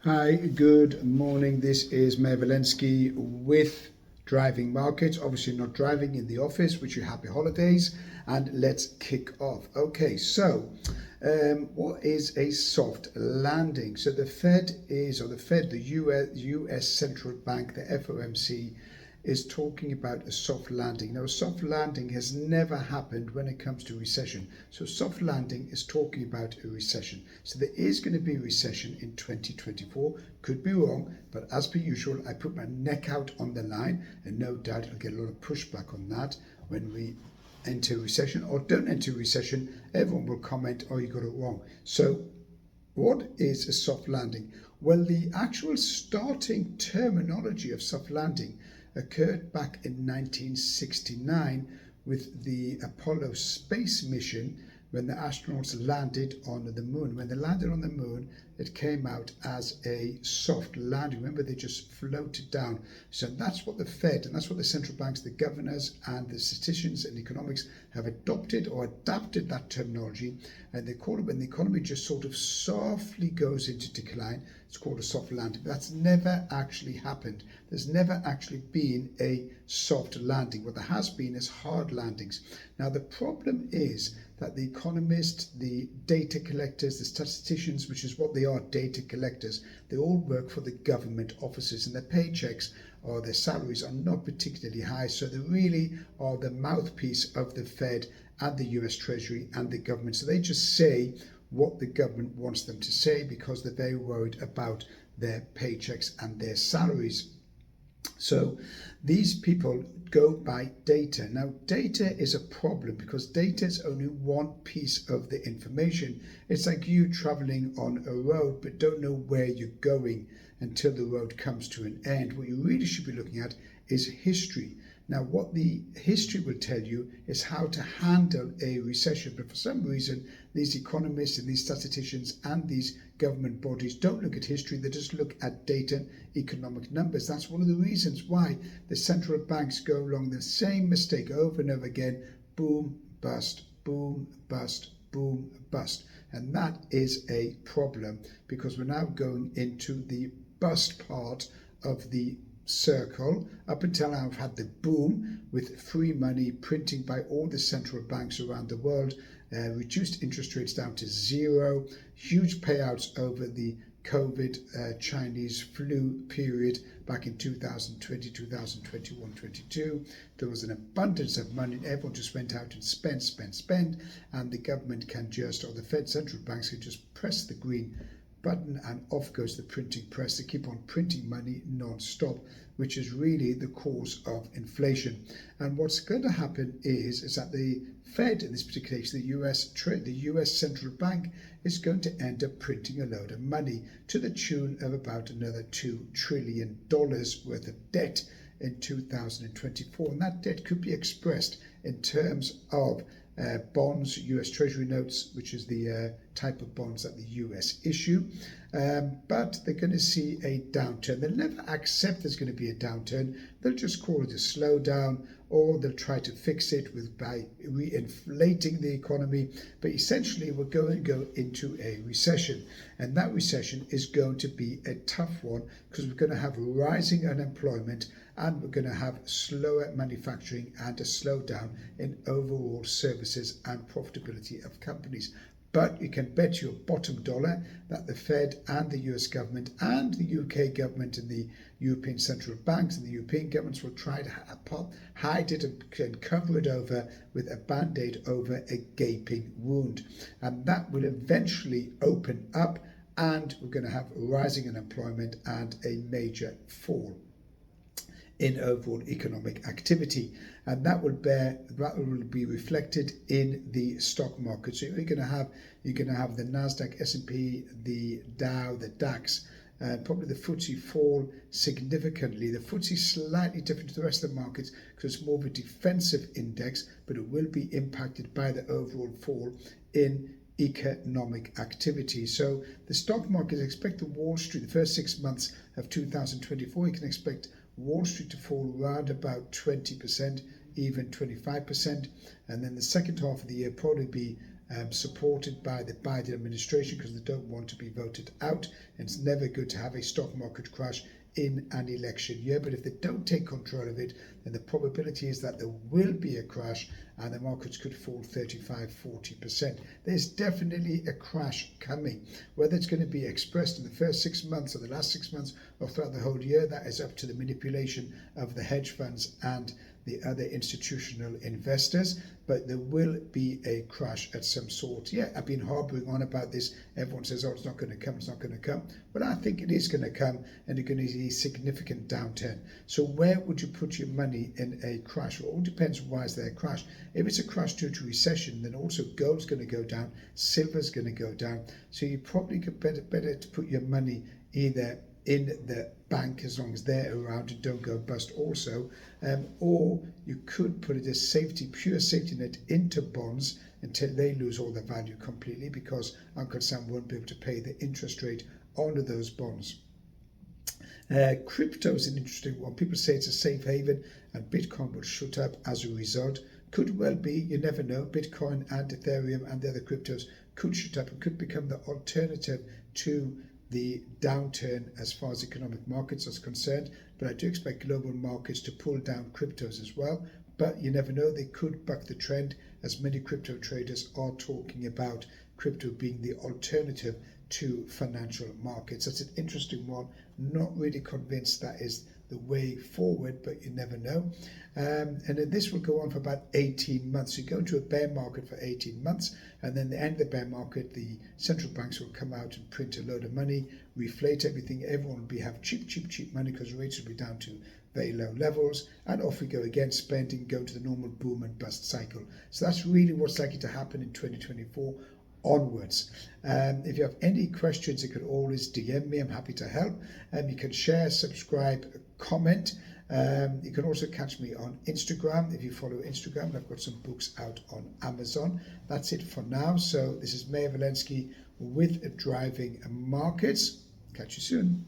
Hi, good morning. This is Mayor Valensky with Driving Markets. Obviously not driving in the office. Wish you happy holidays and let's kick off. Okay, so what is a soft landing? So the US Central Bank, the FOMC, is talking about a soft landing. Now, a soft landing has never happened when it comes to recession. So soft landing is talking about a recession. So there is going to be a recession in 2024. Could be wrong, but as per usual, I put my neck out on the line, and no doubt I'll get a lot of pushback on that when we enter recession or don't enter recession. Everyone will comment, oh, you got it wrong. So what is a soft landing? Well, the actual starting terminology of soft landing occurred back in 1969 with the Apollo space mission when the astronauts landed on the moon. When they landed on the moon, it came out as a soft landing. Remember, they just floated down. So that's what the Fed and that's what the central banks, the governors and the statisticians in economics have adopted or adapted that terminology. And they call it, when the economy just sort of softly goes into decline, it's called a soft landing. But that's never actually happened. There's never actually been a soft landing. What there has been is hard landings. Now, the problem is that the economists, the data collectors, the statisticians, which is what they are, data collectors, they all work for the government offices, and their paychecks or their salaries are not particularly high. So they really are the mouthpiece of the Fed and the US Treasury and the government. So they just say what the government wants them to say because they're very worried about their paychecks and their salaries. So these people go by data. Now, data is a problem because data is only one piece of the information. It's like you traveling on a road but don't know where you're going until the road comes to an end. What you really should be looking at is history. Now, what the history will tell you is how to handle a recession. But for some reason, these economists and these statisticians and these government bodies don't look at history. They just look at data, economic numbers. That's one of the reasons why the central banks go along the same mistake over and over again. Boom, bust, boom, bust, boom, bust. And that is a problem because we're now going into the bust part of the circle. Up until now, I've had the boom with free money printing by all the central banks around the world, reduced interest rates down to zero, huge payouts over the COVID Chinese flu period back in 2020, 2021, 22. There was an abundance of money. Everyone just went out and spent, and the government can just, or the Fed central banks can just press the green button and off goes the printing press. They keep on printing money non-stop, which is really the cause of inflation. And what's going to happen is that the Fed, in this particular case, the US central bank, is going to end up printing a load of money to the tune of about another $2 trillion worth of debt in 2024. And that debt could be expressed in terms of bonds, US Treasury notes, which is the type of bonds that the US issue. But they're going to see a downturn. They'll never accept there's going to be a downturn. They'll just call it a slowdown, or they'll try to fix it by reinflating the economy. But essentially, we're going to go into a recession. And that recession is going to be a tough one because we're going to have rising unemployment and we're going to have slower manufacturing and a slowdown in overall services and profitability of companies. But you can bet your bottom dollar that the Fed and the US government and the UK government and the European central banks and the European governments will try to hide it and cover it over with a band-aid over a gaping wound. And that will eventually open up and we're going to have rising unemployment and a major fall in overall economic activity, and that will be reflected in the stock market. So you're going to have the Nasdaq, S&P, the Dow, the DAX, and probably the FTSE fall significantly. The FTSE slightly different to the rest of the markets because it's more of a defensive index, but it will be impacted by the overall fall in economic activity. So the stock market is expected Wall Street, the first 6 months of 2024, you can expect Wall Street to fall around about 20%, even 25%, and then the second half of the year probably be supported by the Biden administration because they don't want to be voted out. And it's never good to have a stock market crash in an election year. But if they don't take control of it, then the probability is that there will be a crash and the markets could fall 35-40%. There's definitely a crash coming. Whether it's going to be expressed in the first 6 months or the last 6 months or throughout the whole year, that is up to the manipulation of the hedge funds and the other institutional investors, but there will be a crash at some sort. Yeah, I've been harboring on about this. Everyone says, oh, it's not going to come, it's not going to come. But I think it is going to come, and you're going to see a significant downturn. So where would you put your money in a crash? Well, it all depends why is there a crash. If it's a crash due to recession, then also gold's going to go down, silver's going to go down. So you probably could better to put your money either in the bank as long as they're around and don't go bust also, or you could put it as pure safety net into bonds until they lose all their value completely, because Uncle Sam won't be able to pay the interest rate onto those bonds. Crypto is an interesting one. People say it's a safe haven and Bitcoin will shoot up as a result. Could well be, you never know. Bitcoin and Ethereum and the other cryptos could shoot up and could become the alternative to the downturn as far as economic markets are concerned. But I do expect global markets to pull down cryptos as well. But you never know, they could buck the trend, as many crypto traders are talking about crypto being the alternative to financial markets. That's an interesting one. Not really convinced that is the way forward, but you never know. And then this will go on for about 18 months. You go into a bear market for 18 months, and then the end of the bear market, the central banks will come out and print a load of money, reflate everything. Everyone will have cheap money because rates will be down to very low levels, and off we go again, spending, go to the normal boom and bust cycle. So that's really what's likely to happen in 2024 onwards. If you have any questions, you can always DM me. I'm happy to help. You can share, subscribe, comment. You can also catch me on Instagram. If you follow Instagram, I've got some books out on Amazon. That's it for now. So this is Mayor Walensky with Driving Markets. Catch you soon.